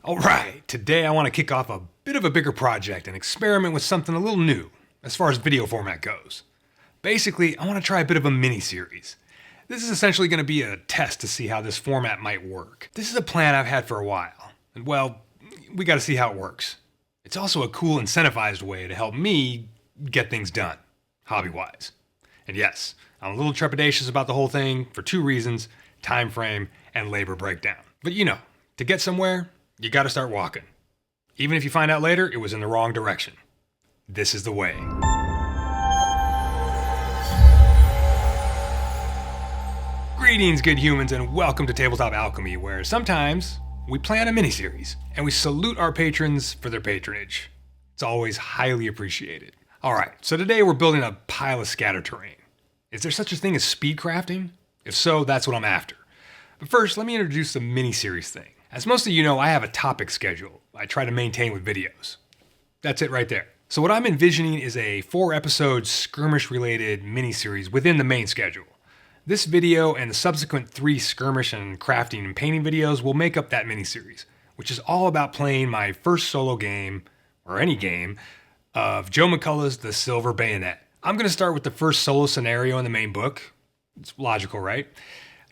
Alright, today I want to kick off a bit of a bigger project and experiment with something a little new as far as video format goes. Basically, I want to try a bit of a mini-series. This is essentially going to be a test to see how this format might work. This is a plan I've had for a while, and well, we got to see how it works. It's also a cool incentivized way to help me get things done, hobby-wise. And yes, I'm a little trepidatious about the whole thing for two reasons: time frame and labor breakdown. But you know, to get somewhere, you gotta start walking. Even if you find out later it was in the wrong direction. This is the way. Greetings, good humans, and welcome to Tabletop Alchemy, where sometimes we plan a mini-series and we salute our patrons for their patronage. It's always highly appreciated. Alright, so today we're building a pile of scatter terrain. Is there such a thing as speed crafting? If so, that's what I'm after. But first, let me introduce the mini-series thing. As most of you know, I have a topic schedule I try to maintain with videos. That's it right there. So what I'm envisioning is a 4-episode Skirmish-related mini-series within the main schedule. This video and the subsequent 3 Skirmish and crafting and painting videos will make up that mini-series, which is all about playing my first solo game, or any game, of Joe McCullough's The Silver Bayonet. I'm going to start with the first solo scenario in the main book. It's logical, right?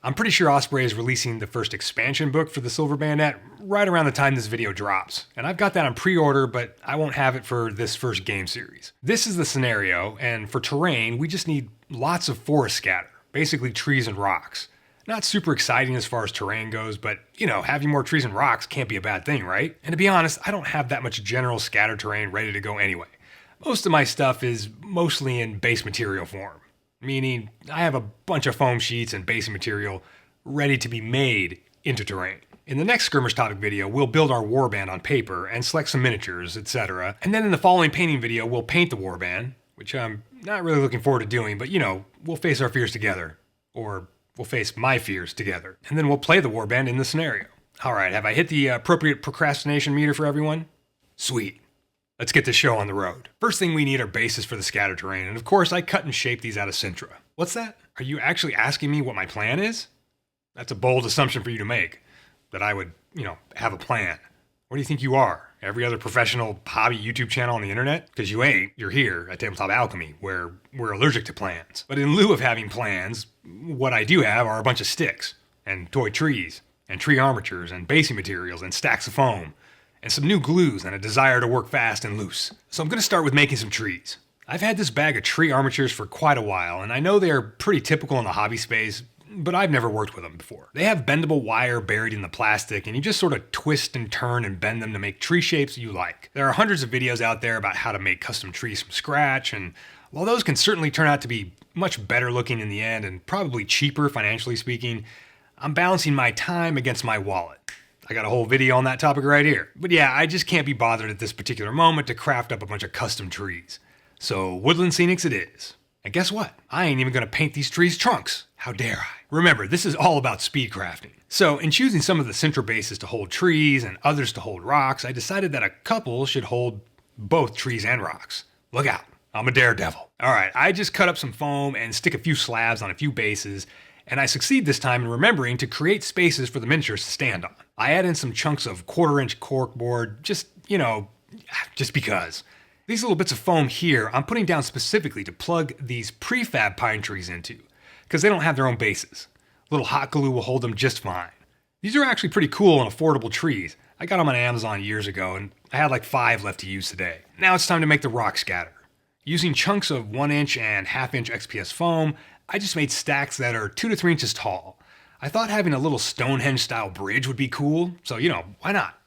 I'm pretty sure Osprey is releasing the first expansion book for the Silver Bayonet right around the time this video drops. And I've got that on pre-order, but I won't have it for this first game series. This is the scenario, and for terrain, we just need lots of forest scatter, basically trees and rocks. Not super exciting as far as terrain goes, but you know, having more trees and rocks can't be a bad thing, right? And to be honest, I don't have that much general scatter terrain ready to go anyway. Most of my stuff is mostly in base material form. Meaning, I have a bunch of foam sheets and basic material ready to be made into terrain. In the next Skirmish topic video, we'll build our warband on paper and select some miniatures, etc. And then in the following painting video, we'll paint the warband, which I'm not really looking forward to doing, but you know, we'll face our fears together. Or we'll face my fears together. And then we'll play the warband in the scenario. Alright, have I hit the appropriate procrastination meter for everyone? Sweet. Let's get this show on the road. First thing we need are bases for the scatter terrain, and of course I cut and shape these out of Sintra. What's that? Are you actually asking me what my plan is? That's a bold assumption for you to make, that I would, have a plan. What do you think you are? Every other professional hobby YouTube channel on the internet? Because you ain't. You're here at Tabletop Alchemy, where we're allergic to plans. But in lieu of having plans, what I do have are a bunch of sticks, and toy trees, and tree armatures, and basing materials, and stacks of foam, and some new glues and a desire to work fast and loose. So I'm going to start with making some trees. I've had this bag of tree armatures for quite a while, and I know they are pretty typical in the hobby space, but I've never worked with them before. They have bendable wire buried in the plastic, and you just sort of twist and turn and bend them to make tree shapes you like. There are hundreds of videos out there about how to make custom trees from scratch, and while those can certainly turn out to be much better looking in the end and probably cheaper financially speaking, I'm balancing my time against my wallet. I got a whole video on that topic right here. But yeah, I just can't be bothered at this particular moment to craft up a bunch of custom trees. So Woodland Scenics it is. And guess what? I ain't even gonna paint these trees trunks. How dare I? Remember, this is all about speed crafting. So in choosing some of the Sintra bases to hold trees and others to hold rocks, I decided that a couple should hold both trees and rocks. Look out, I'm a daredevil. Alright, I just cut up some foam and stick a few slabs on a few bases, and I succeed this time in remembering to create spaces for the miniatures to stand on. I add in some chunks of 1/4-inch corkboard, just because. These little bits of foam here, I'm putting down specifically to plug these prefab pine trees into, because they don't have their own bases. A little hot glue will hold them just fine. These are actually pretty cool and affordable trees. I got them on Amazon years ago, and I had like 5 left to use today. Now it's time to make the rock scatter. Using chunks of 1-inch and 1/2-inch XPS foam, I just made stacks that are 2 to 3 inches tall. I thought having a little Stonehenge-style bridge would be cool, so why not?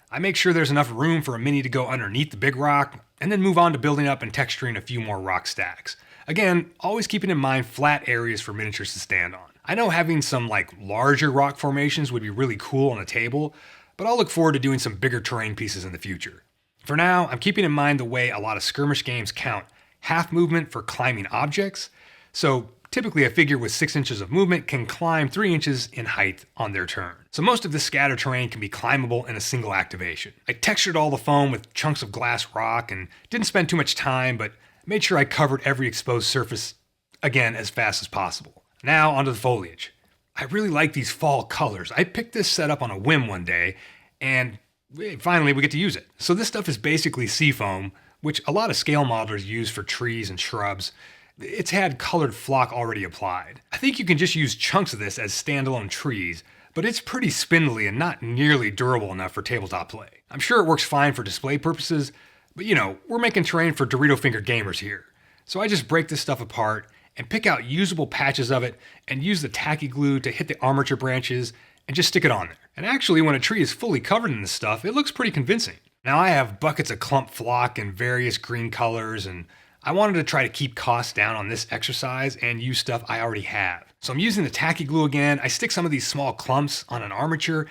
I make sure there's enough room for a mini to go underneath the big rock, and then move on to building up and texturing a few more rock stacks. Again, always keeping in mind flat areas for miniatures to stand on. I know having some larger rock formations would be really cool on a table, but I'll look forward to doing some bigger terrain pieces in the future. For now, I'm keeping in mind the way a lot of skirmish games count half movement for climbing objects, so typically a figure with 6 inches of movement can climb 3 inches in height on their turn. So most of this scatter terrain can be climbable in a single activation. I textured all the foam with chunks of glass rock and didn't spend too much time, but made sure I covered every exposed surface, again, as fast as possible. Now onto the foliage. I really like these fall colors. I picked this setup on a whim one day, and finally we get to use it. So this stuff is basically seafoam, which a lot of scale modelers use for trees and shrubs. It's had colored flock already applied. I think you can just use chunks of this as standalone trees, but it's pretty spindly and not nearly durable enough for tabletop play. I'm sure it works fine for display purposes, but we're making terrain for Dorito Finger gamers here. So I just break this stuff apart and pick out usable patches of it and use the tacky glue to hit the armature branches and just stick it on there. And actually, when a tree is fully covered in this stuff, it looks pretty convincing. Now I have buckets of clump flock in various green colors, and I wanted to try to keep costs down on this exercise and use stuff I already have. So I'm using the tacky glue again. I stick some of these small clumps on an armature.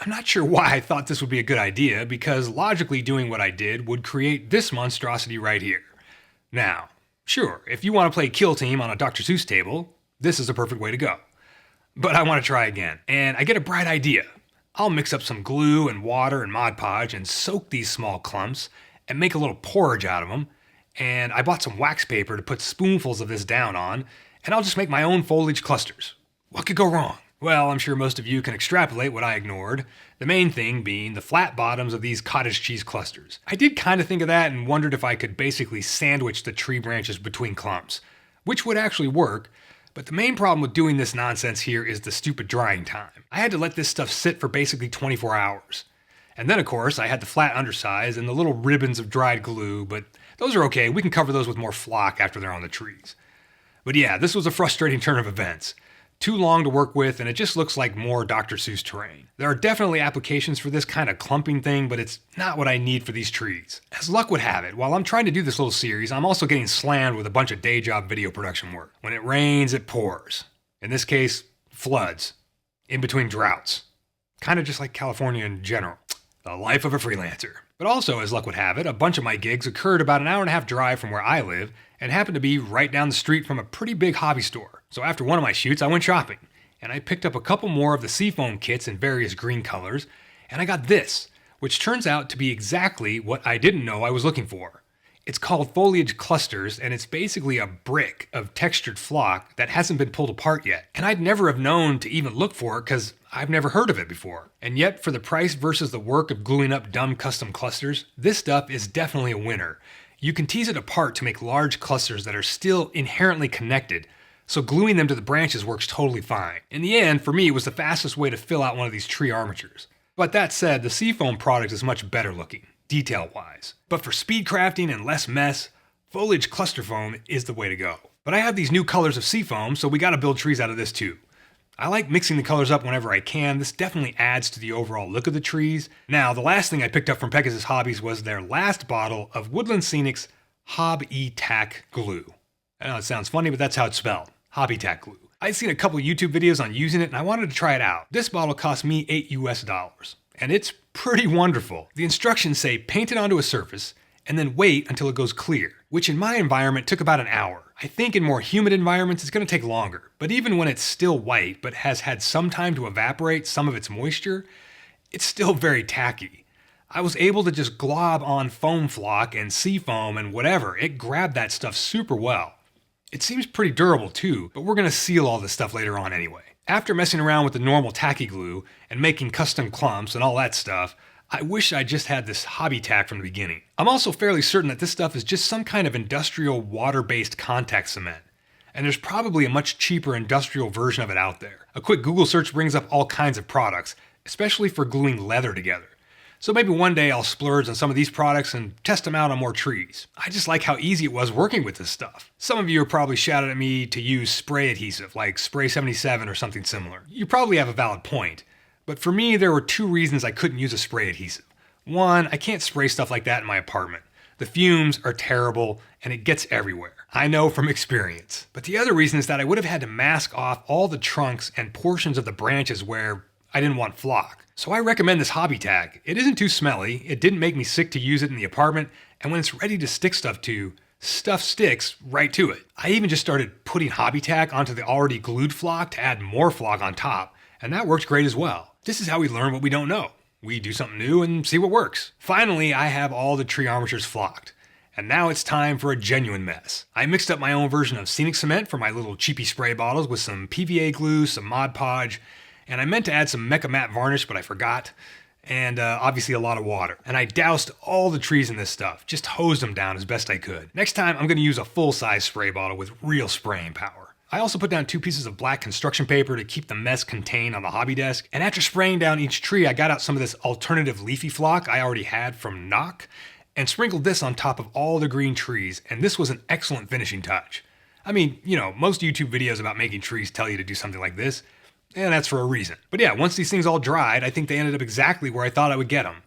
I'm not sure why I thought this would be a good idea, because logically doing what I did would create this monstrosity right here. Now, sure, if you want to play Kill Team on a Dr. Seuss table, this is a perfect way to go. But I want to try again, and I get a bright idea. I'll mix up some glue and water and Mod Podge and soak these small clumps and make a little porridge out of them. And I bought some wax paper to put spoonfuls of this down on, and I'll just make my own foliage clusters. What could go wrong? Well, I'm sure most of you can extrapolate what I ignored, the main thing being the flat bottoms of these cottage cheese clusters. I did kind of think of that and wondered if I could basically sandwich the tree branches between clumps, which would actually work, but the main problem with doing this nonsense here is the stupid drying time. I had to let this stuff sit for basically 24 hours. And then of course I had the flat undersides and the little ribbons of dried glue, but those are okay, we can cover those with more flock after they're on the trees. But yeah, this was a frustrating turn of events. Too long to work with, and it just looks like more Dr. Seuss terrain. There are definitely applications for this kind of clumping thing, but it's not what I need for these trees. As luck would have it, while I'm trying to do this little series, I'm also getting slammed with a bunch of day job video production work. When it rains, it pours. In this case, floods. In between droughts. Kind of just like California in general. The life of a freelancer. But also, as luck would have it, a bunch of my gigs occurred about an hour-and-a-half drive from where I live, and happened to be right down the street from a pretty big hobby store. So after one of my shoots, I went shopping, and I picked up a couple more of the seafoam kits in various green colors, and I got this, which turns out to be exactly what I didn't know I was looking for. It's called Foliage Clusters, and it's basically a brick of textured flock that hasn't been pulled apart yet. And I'd never have known to even look for it because I've never heard of it before. And yet, for the price versus the work of gluing up dumb custom clusters, this stuff is definitely a winner. You can tease it apart to make large clusters that are still inherently connected, so gluing them to the branches works totally fine. In the end, for me, it was the fastest way to fill out one of these tree armatures. But that said, the seafoam product is much better looking, detail-wise. But for speed crafting and less mess, Foliage Cluster Foam is the way to go. But I have these new colors of seafoam, so we gotta build trees out of this too. I like mixing the colors up whenever I can. This definitely adds to the overall look of the trees. Now, the last thing I picked up from Pegasus Hobbies was their last bottle of Woodland Scenics Hob-E-Tac Glue. I know it sounds funny, but that's how it's spelled. Hob-E-Tac Glue. I'd seen a couple YouTube videos on using it and I wanted to try it out. This bottle cost me $8 US, and it's pretty wonderful. The instructions say paint it onto a surface and then wait until it goes clear, which in my environment took about an hour. I think in more humid environments it's going to take longer, but even when it's still white but has had some time to evaporate some of its moisture, it's still very tacky. I was able to just glob on foam flock and sea foam and whatever. It grabbed that stuff super well. It seems pretty durable too, but we're going to seal all this stuff later on anyway. After messing around with the normal tacky glue and making custom clumps and all that stuff, I wish I just had this Hob-E-Tac from the beginning. I'm also fairly certain that this stuff is just some kind of industrial water-based contact cement, and there's probably a much cheaper industrial version of it out there. A quick Google search brings up all kinds of products, especially for gluing leather together. So maybe one day I'll splurge on some of these products and test them out on more trees. I just like how easy it was working with this stuff. Some of you are probably shouting at me to use spray adhesive, like Spray 77 or something similar. You probably have a valid point, but for me there were two reasons I couldn't use a spray adhesive. One, I can't spray stuff like that in my apartment. The fumes are terrible and it gets everywhere. I know from experience. But the other reason is that I would have had to mask off all the trunks and portions of the branches where I didn't want flock. So I recommend this Hob-E-Tac. It isn't too smelly, it didn't make me sick to use it in the apartment, and when it's ready to stick stuff to, stuff sticks right to it. I even just started putting Hob-E-Tac onto the already glued flock to add more flock on top, and that works great as well. This is how we learn what we don't know. We do something new and see what works. Finally, I have all the tree armatures flocked. And now it's time for a genuine mess. I mixed up my own version of Scenic cement for my little cheapy spray bottles with some PVA glue, some Mod Podge, and I meant to add some Mecha Matte varnish, but I forgot. and obviously a lot of water. And I doused all the trees in this stuff, just hosed them down as best I could. Next time, I'm gonna use a full-size spray bottle with real spraying power. I also put down 2 pieces of black construction paper to keep the mess contained on the hobby desk, and after spraying down each tree, I got out some of this alternative leafy flock I already had from Noch, and sprinkled this on top of all the green trees, and this was an excellent finishing touch. I mean, you know, most YouTube videos about making trees tell you to do something like this, and that's for a reason. But yeah, once these things all dried, I think they ended up exactly where I thought I would get them.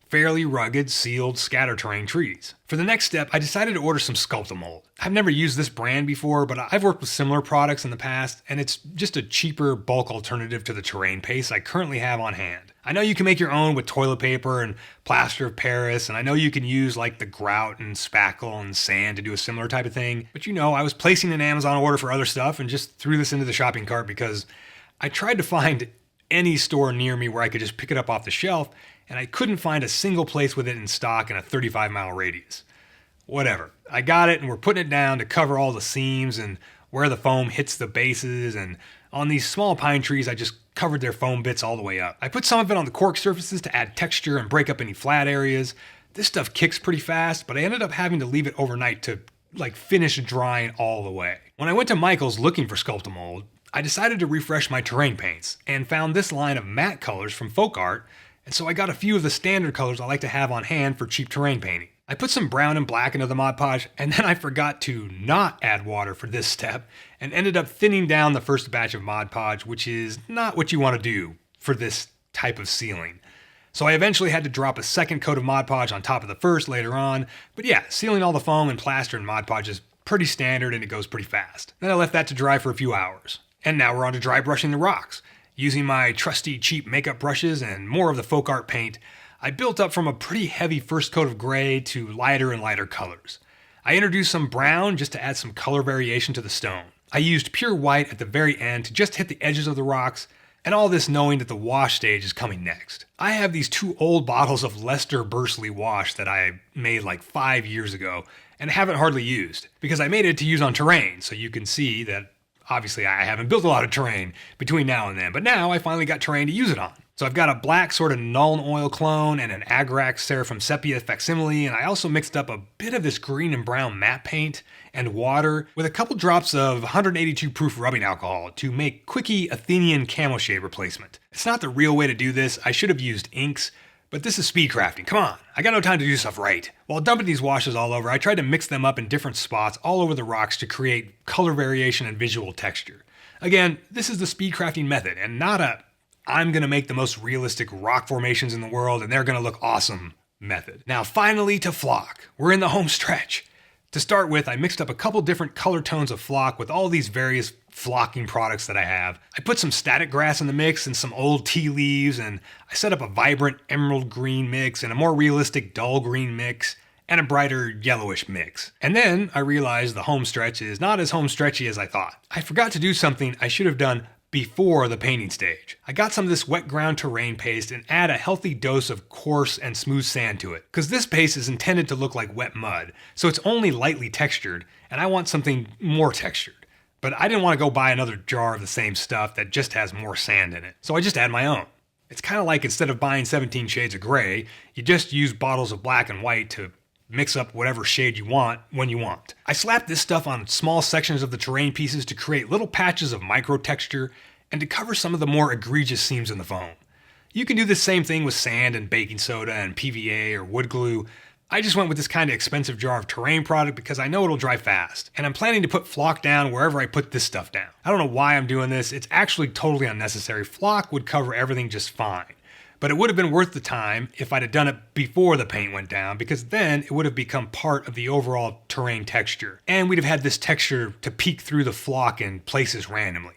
Fairly rugged, sealed, scatter terrain trees. For the next step, I decided to order some Sculptamold. I've never used this brand before, but I've worked with similar products in the past, and it's just a cheaper bulk alternative to the terrain paste I currently have on hand. I know you can make your own with toilet paper and plaster of Paris, and I know you can use like the grout and spackle and sand to do a similar type of thing, but you know, I was placing an Amazon order for other stuff and just threw this into the shopping cart because I tried to find any store near me where I could just pick it up off the shelf, and I couldn't find a single place with it in stock in a 35-mile radius. Whatever. I got it, and we're putting it down to cover all the seams and where the foam hits the bases, and on these small pine trees, I just covered their foam bits all the way up. I put some of it on the cork surfaces to add texture and break up any flat areas. This stuff kicks pretty fast, but I ended up having to leave it overnight to finish drying all the way. When I went to Michael's looking for Sculptamold, I decided to refresh my terrain paints and found this line of matte colors from Folk Art, and so I got a few of the standard colors I like to have on hand for cheap terrain painting. I put some brown and black into the Mod Podge, and then I forgot to not add water for this step, and ended up thinning down the first batch of Mod Podge, which is not what you want to do for this type of sealing. So I eventually had to drop a second coat of Mod Podge on top of the first later on, but yeah, sealing all the foam and plaster in Mod Podge is pretty standard and it goes pretty fast. Then I left that to dry for a few hours. And now we're on to dry brushing the rocks. Using my trusty cheap makeup brushes and more of the Folk Art paint, I built up from a pretty heavy first coat of gray to lighter and lighter colors. I introduced some brown just to add some color variation to the stone. I used pure white at the very end to just hit the edges of the rocks, and all this knowing that the wash stage is coming next. I have these 2 old bottles of Lester Bursley wash that I made like 5 years ago and haven't hardly used because I made it to use on terrain, so you can see that obviously I haven't built a lot of terrain between now and then, but now I finally got terrain to use it on. So I've got a black sort of Nuln Oil clone and an Agrax Seraphim Sepia facsimile, and I also mixed up a bit of this green and brown matte paint and water with a couple drops of 182 proof rubbing alcohol to make quickie Athenian camo shade replacement. It's not the real way to do this. I should have used inks, but this is speed crafting. Come on, I got no time to do stuff right. While dumping these washes all over, I tried to mix them up in different spots all over the rocks to create color variation and visual texture. Again, this is the speed crafting method and not a I'm gonna make the most realistic rock formations in the world and they're gonna look awesome method. Now finally to flock. We're in the home stretch. To start with, I mixed up a couple different color tones of flock with all these various flocking products that I have. I put some static grass in the mix and some old tea leaves, and I set up a vibrant emerald green mix and a more realistic dull green mix and a brighter yellowish mix. And then I realized the home stretch is not as home stretchy as I thought. I forgot to do something I should have done before the painting stage. I got some of this wet ground terrain paste and add a healthy dose of coarse and smooth sand to it. Because this paste is intended to look like wet mud, so it's only lightly textured, and I want something more textured. But I didn't want to go buy another jar of the same stuff that just has more sand in it, so I just add my own. It's kind of like instead of buying 17 shades of gray, you just use bottles of black and white to mix up whatever shade you want when you want. I slapped this stuff on small sections of the terrain pieces to create little patches of micro texture and to cover some of the more egregious seams in the foam. You can do the same thing with sand and baking soda and PVA or wood glue. I just went with this kind of expensive jar of terrain product because I know it'll dry fast, and I'm planning to put flock down wherever I put this stuff down. I don't know why I'm doing this. It's actually totally unnecessary. Flock would cover everything just fine. But it would have been worth the time if I'd have done it before the paint went down, because then it would have become part of the overall terrain texture. And we'd have had this texture to peek through the flock in places randomly.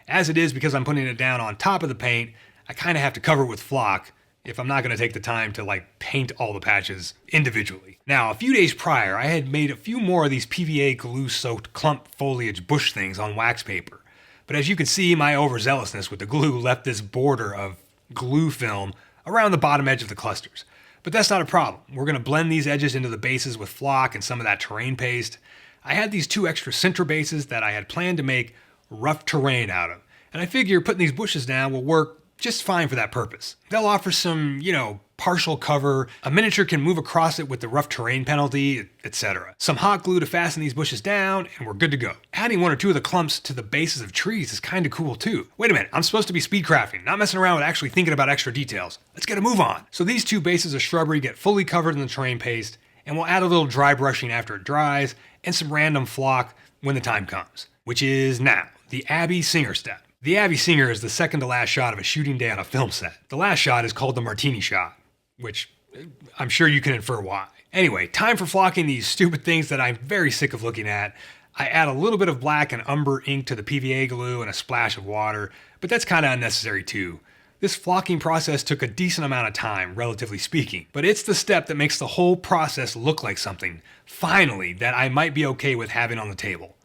As it is, because I'm putting it down on top of the paint, I kind of have to cover it with flock if I'm not going to take the time to paint all the patches individually. Now, a few days prior, I had made a few more of these PVA glue-soaked clump foliage bush things on wax paper. But as you can see, my overzealousness with the glue left this border of glue film around the bottom edge of the clusters. But that's not a problem. We're going to blend these edges into the bases with flock and some of that terrain paste. I had these 2 extra center bases that I had planned to make rough terrain out of, and I figure putting these bushes down will work just fine for that purpose. They'll offer some, partial cover, a miniature can move across it with the rough terrain penalty, etc. Some hot glue to fasten these bushes down, and we're good to go. Adding one or two of the clumps to the bases of trees is kinda cool too. Wait a minute, I'm supposed to be speed crafting, not messing around with actually thinking about extra details. Let's get a move on. So these two bases of shrubbery get fully covered in the terrain paste, and we'll add a little dry brushing after it dries, and some random flock when the time comes. Which is now, the Abby Singer step. The Abby Singer is the second to last shot of a shooting day on a film set. The last shot is called the martini shot, which I'm sure you can infer why. Anyway, time for flocking these stupid things that I'm very sick of looking at. I add a little bit of black and umber ink to the PVA glue and a splash of water, but that's kinda unnecessary too. This flocking process took a decent amount of time, relatively speaking, but it's the step that makes the whole process look like something, finally, that I might be okay with having on the table.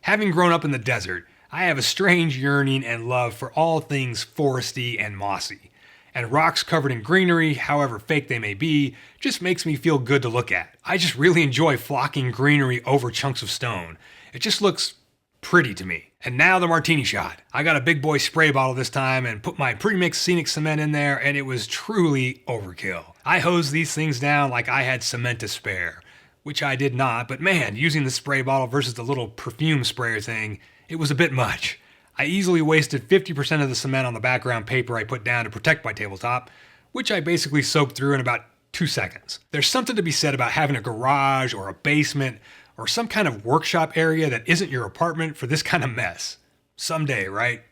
Having grown up in the desert, I have a strange yearning and love for all things foresty and mossy. And rocks covered in greenery, however fake they may be, just makes me feel good to look at. I just really enjoy flocking greenery over chunks of stone. It just looks pretty to me. And now the martini shot. I got a big boy spray bottle this time and put my pre-mixed Scenics cement in there, and it was truly overkill. I hosed these things down like I had cement to spare, which I did not, but man, using the spray bottle versus the little perfume sprayer thing, it was a bit much. I easily wasted 50% of the cement on the background paper I put down to protect my tabletop, which I basically soaked through in about 2 seconds. There's something to be said about having a garage or a basement or some kind of workshop area that isn't your apartment for this kind of mess. Someday, right?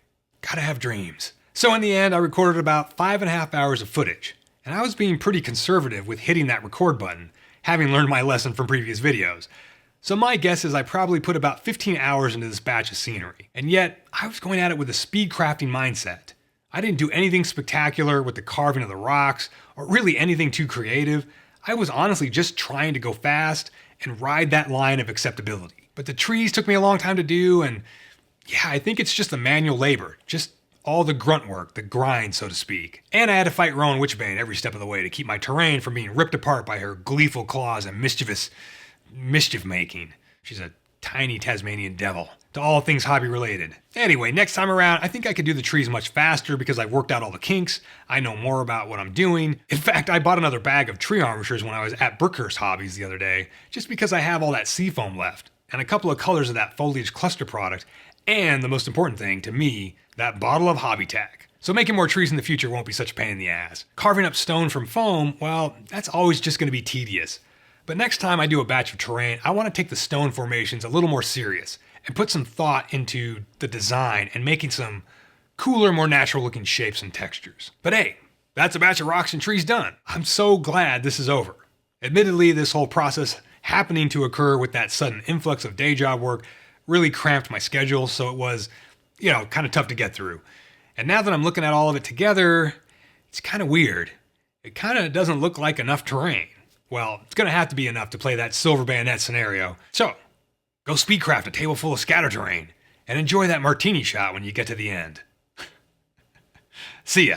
Gotta have dreams. So in the end, I recorded about 5.5 hours of footage, and I was being pretty conservative with hitting that record button, having learned my lesson from previous videos. So my guess is I probably put about 15 hours into this batch of scenery. And yet, I was going at it with a speed crafting mindset. I didn't do anything spectacular with the carving of the rocks, or really anything too creative. I was honestly just trying to go fast and ride that line of acceptability. But the trees took me a long time to do, and yeah, I think it's just the manual labor. Just all the grunt work, the grind, so to speak. And I had to fight Rowan Witchbane every step of the way to keep my terrain from being ripped apart by her gleeful claws and mischief making. She's a tiny Tasmanian devil, to all things hobby related. Anyway, next time around, I think I could do the trees much faster because I've worked out all the kinks, I know more about what I'm doing. In fact, I bought another bag of tree armatures when I was at Brookhurst Hobbies the other day, just because I have all that seafoam left, and a couple of colors of that foliage cluster product, and the most important thing to me, that bottle of Hob-E-Tac. So making more trees in the future won't be such a pain in the ass. Carving up stone from foam, well, that's always just going to be tedious. But next time I do a batch of terrain, I want to take the stone formations a little more serious and put some thought into the design and making some cooler, more natural looking shapes and textures. But hey, that's a batch of rocks and trees done. I'm so glad this is over. Admittedly, this whole process happening to occur with that sudden influx of day job work really cramped my schedule, so it was, kind of tough to get through. And now that I'm looking at all of it together, it's kind of weird. It kind of doesn't look like enough terrain. Well, it's going to have to be enough to play that Silver Bayonet scenario. So, go speedcraft a table full of scatter terrain and enjoy that martini shot when you get to the end. See ya.